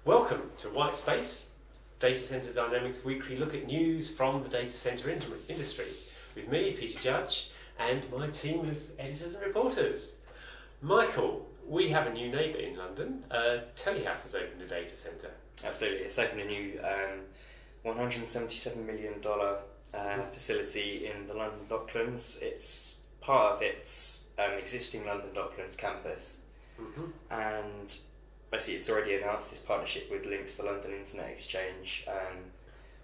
Welcome to White Space, Data Center Dynamics weekly look at news from the data center industry, with me, Peter Judge, and my team of editors and reporters. Michael, we have a new neighbour in London. Telehouse has opened a data centre. Absolutely, it's opened a new $177 million facility in the London Docklands. It's part of its existing London Docklands campus, and basically it's already announced this partnership with Links, the London Internet Exchange,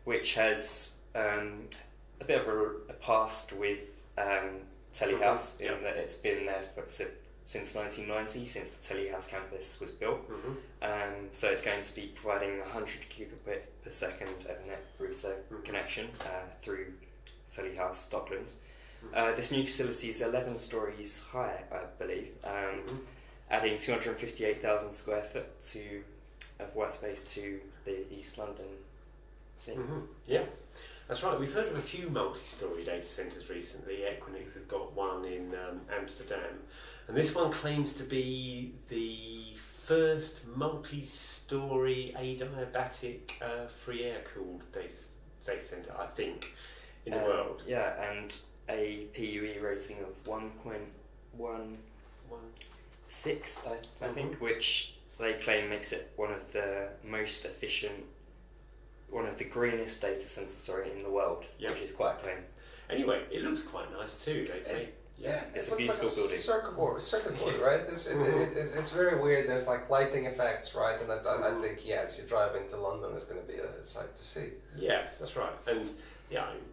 which has a bit of a past with Telehouse, in that it's been there since 1990, since the Telehouse campus was built. So it's going to be providing 100 gigabit per second Ethernet router connection through Telehouse Docklands. This new facility is 11 stories high, I believe, adding 258,000 square foot of white space to the East London scene. Yeah, that's right. We've heard of a few multi-storey data centres recently. Equinix has got one in Amsterdam, and this one claims to be the first multi-storey adiabatic free air cooled data centre, I think, in the world. Yeah, and a PUE rating of 1.16, I think, which they claim makes it one of the most efficient, one of the greenest data centres, in the world, which is quite a claim. Anyway, it looks quite nice too. It's a beautiful building. Circuit board, right? It's very weird. There's like lighting effects, right? And I think, as you drive into London, it's going to be a sight to see. Yes, that's right. And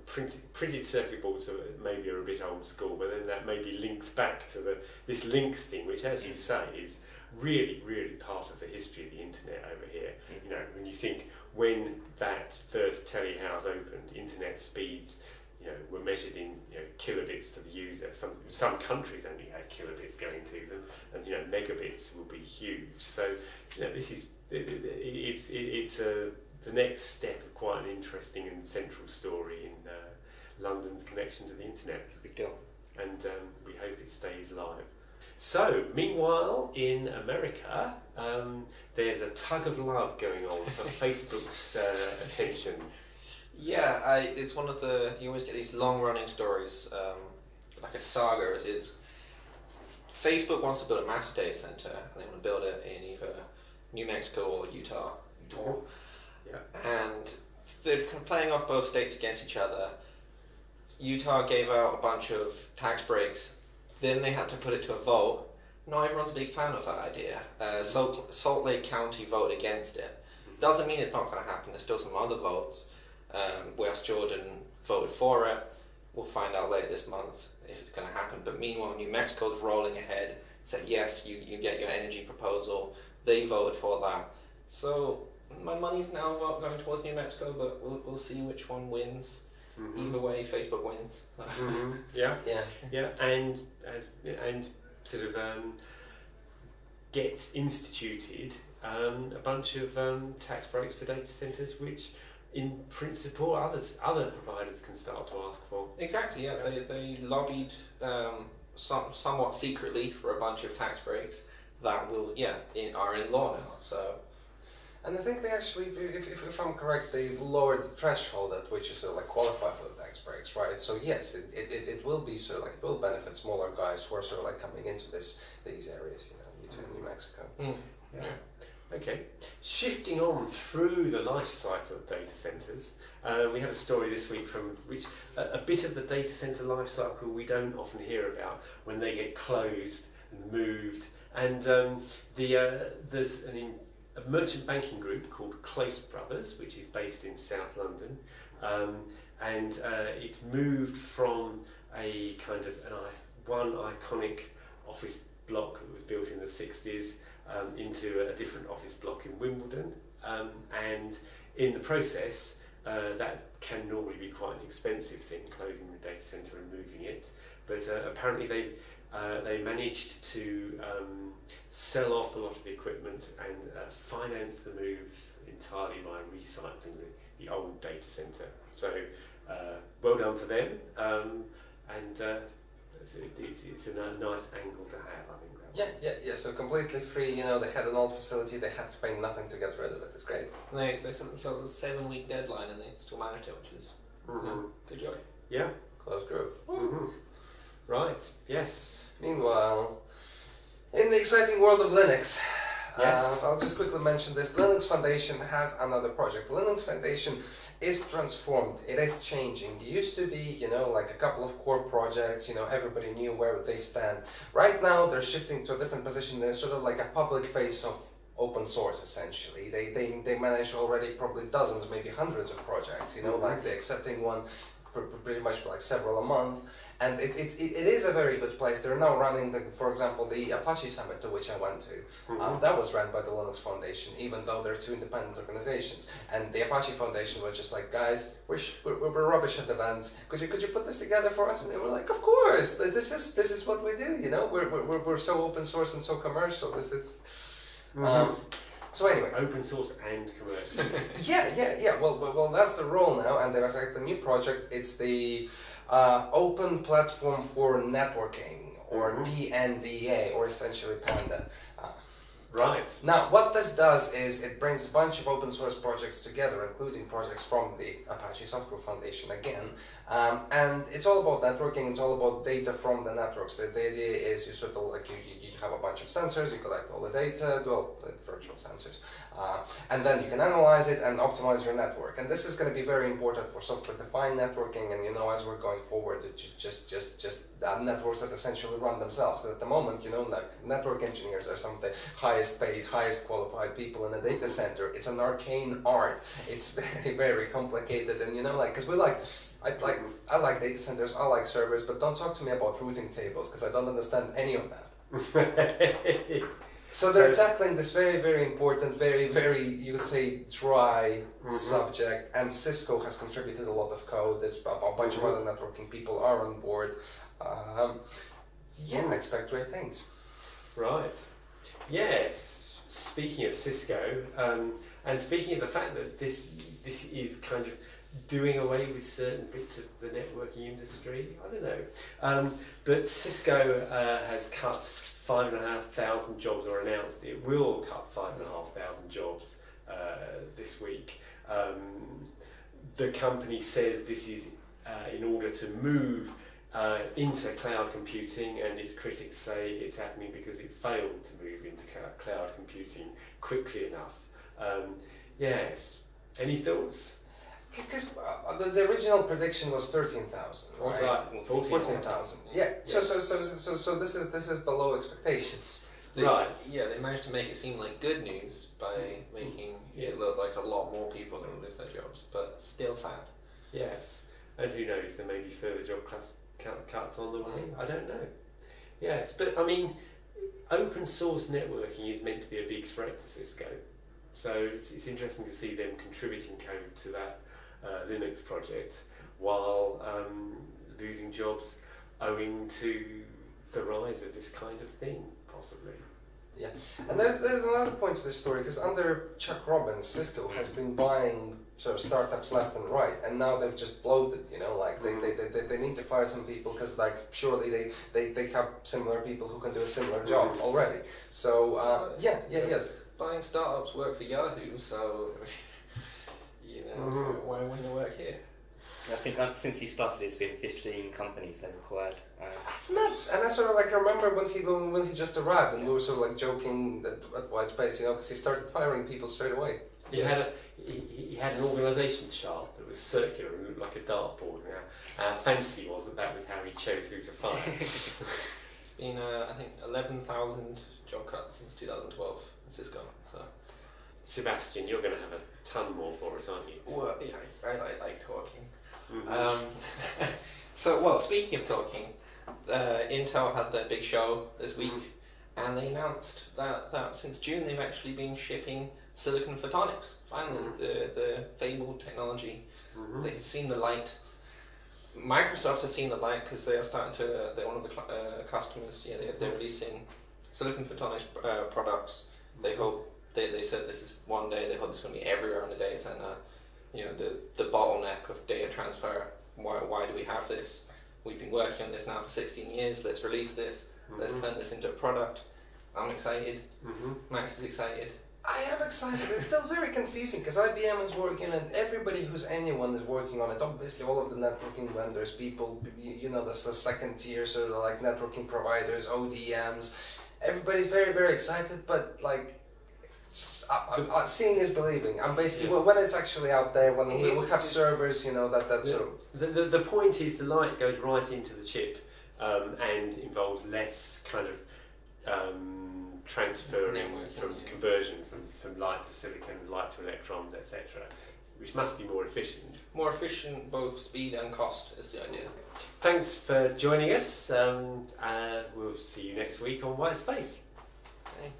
printed circuit boards maybe are a bit old school, but then that maybe links back to this links thing, which, as you say, is really, really part of the history of the internet over here. You know, when you think when that first Telehouse opened, internet speeds, were measured in kilobits to the user. Some countries only had kilobits going to them, and megabits will be huge. So this is it's the next step of quite an interesting and central story in London's connection to the internet. It's a big deal, and we hope it stays live. So, meanwhile, in America, there's a tug of love going on for Facebook's attention. Yeah, it's one of you always get these long-running stories, like a saga. Is Facebook wants to build a massive data center, and they want to build it in either New Mexico or Utah. And they're kind of playing off both states against each other. Utah gave out a bunch of tax breaks. Then they had to put it to a vote. Not everyone's a big fan of that idea. Salt Lake County voted against it. Doesn't mean it's not going to happen. There's still some other votes. West Jordan voted for it. We'll find out later this month if it's going to happen. But meanwhile, New Mexico's rolling ahead. Said yes, you get your energy proposal. They voted for that. So my money's now going towards New Mexico, but we'll see which one wins. Either way, Facebook wins. Yeah, and sort of gets instituted a bunch of tax breaks for data centres, which in principle other providers can start to ask for. Exactly. Yeah, they lobbied somewhat secretly for a bunch of tax breaks that are in law now. So. And I think they actually, if I'm correct, they lowered the threshold at which you sort of like qualify for the tax breaks, right? So yes, it will be sort of like, it will benefit smaller guys who are sort of like coming into these areas, Utah and New Mexico. Okay, shifting on through the life cycle of data centres, we had a story this week from which a bit of the data centre life cycle we don't often hear about when they get closed and moved, and there's a merchant banking group called Close Brothers, which is based in South London, and it's moved from a kind of one iconic office block that was built in the 60s into a different office block in Wimbledon, and in the process that can normally be quite an expensive thing, closing the data centre and moving it, but apparently they managed to sell off a lot of the equipment and finance the move entirely by recycling the old data centre. So well done for them, and It's a nice angle to have, I think. That Yeah. So completely free. You know, they had an old facility. They had to pay nothing to get rid of it. It's great. They set themselves a 7-week deadline and they still managed it, which is good job. Yeah. Close group. Right. Yes. Meanwhile, in the exciting world of Linux, Yes. I'll just quickly mention this. Linux Foundation has another project. Linux Foundation is transformed. It is changing. It used to be, you know, like a couple of core projects, you know, everybody knew where they stand. Right now, they're shifting to a different position. They're sort of like a public face of open source, essentially. They manage already probably dozens, maybe hundreds of projects, you know, like they're accepting one pretty much like several a month. And it is a very good place. They're now running, for example, the Apache Summit to which I went to. That was run by the Linux Foundation, even though they're two independent organizations. And the Apache Foundation was just like, guys, we're rubbish at events. Could you put this together for us? And they were like, of course. This is what we do. You know, we're so open source and so commercial. This is. So anyway, open source and commercial. Yeah. Well, that's the role now, and there's like the new project. It's the Open Platform for Networking, or PNDA, or essentially PANDA. Right. Now, what this does is it brings a bunch of open source projects together, including projects from the Apache Software Foundation again. And it's all about networking, it's all about data from the networks. The idea is you sort of like, you have a bunch of sensors, you collect all the data, well, the virtual sensors, and then you can analyze it and optimize your network. And this is going to be very important for software-defined networking, and you know, as we're going forward, it's just networks that essentially run themselves. Because at the moment, you know, like network engineers are some of the highest paid, highest qualified people in a data center. It's an arcane art. It's very, very complicated, and you know, like, because I like data centers, I like servers, but don't talk to me about routing tables because I don't understand any of that. So they're tackling this very, very important, very, very, you would say, dry subject, and Cisco has contributed a lot of code. There's a bunch of other networking people are on board. I expect great things. Right. Yes. Speaking of Cisco, and speaking of the fact that this is kind of doing away with certain bits of the networking industry, I don't know. But Cisco has cut 5,500 jobs, or announced it will cut 5,500 jobs this week. The company says this is in order to move into cloud computing, and its critics say it's happening because it failed to move into cloud computing quickly enough. Yes. Any thoughts? Because the original prediction was 13,000, right? 14,000. Yeah. So this is below expectations. Right. Yeah, they managed to make it seem like good news by making it look like a lot more people are going to lose their jobs, but still sad. Yes. And who knows? There may be further job cuts on the way. I don't know. Yes, but I mean, open source networking is meant to be a big threat to Cisco, so it's interesting to see them contributing code to that Linux project while losing jobs owing to the rise of this kind of thing, possibly. Yeah, and there's another point to this story, because under Chuck Robbins, Cisco has been buying sort of startups left and right, and now they've just bloated. You know, like they need to fire some people because like surely they have similar people who can do a similar job already. So yes. Buying startups work for Yahoo, so you know why wouldn't it work here? I think since he started, it's been 15 companies they've acquired. It's nuts, and I sort of like remember when he just arrived, and we were sort of like joking at White Space, you know, because he started firing people straight away. He had an organisation chart that was circular and looked like a dartboard. Now, how fancy was that was how he chose who to fire. It's been I think 11,000 job cuts since 2012 in Cisco. So. Sebastian, you're going to have a ton more for us, aren't you? Well, yeah, I like talking. So, speaking of talking, Intel had their big show this week, and they announced that since June they've actually been shipping silicon photonics. Finally, the fabled technology. They've seen the light. Microsoft has seen the light because they are starting to. They're one of the customers. Yeah, they're releasing silicon photonics products. They hope. They said this is one day. They hope it's going to be everywhere in the data center. You know, the bottleneck of data transfer. Why do we have this? we've been working on this now for 16 years, let's release this, let's turn this into a product. I'm excited, Max is excited. I am excited. It's still very confusing because IBM is working and everybody anyone is working on it. Obviously, all of the networking vendors, people, there's the second tier sort of like networking providers, ODMs. Everybody's very, very excited, but like seeing is believing. I'm basically when it's actually out there, when we have servers, that sort of. The point is the light goes right into the chip and involves less kind of transferring from conversion from light to silicon, light to electrons, etc., which must be more efficient. More efficient, both speed and cost, is the idea. Thanks for joining us. We'll see you next week on White Space. Okay.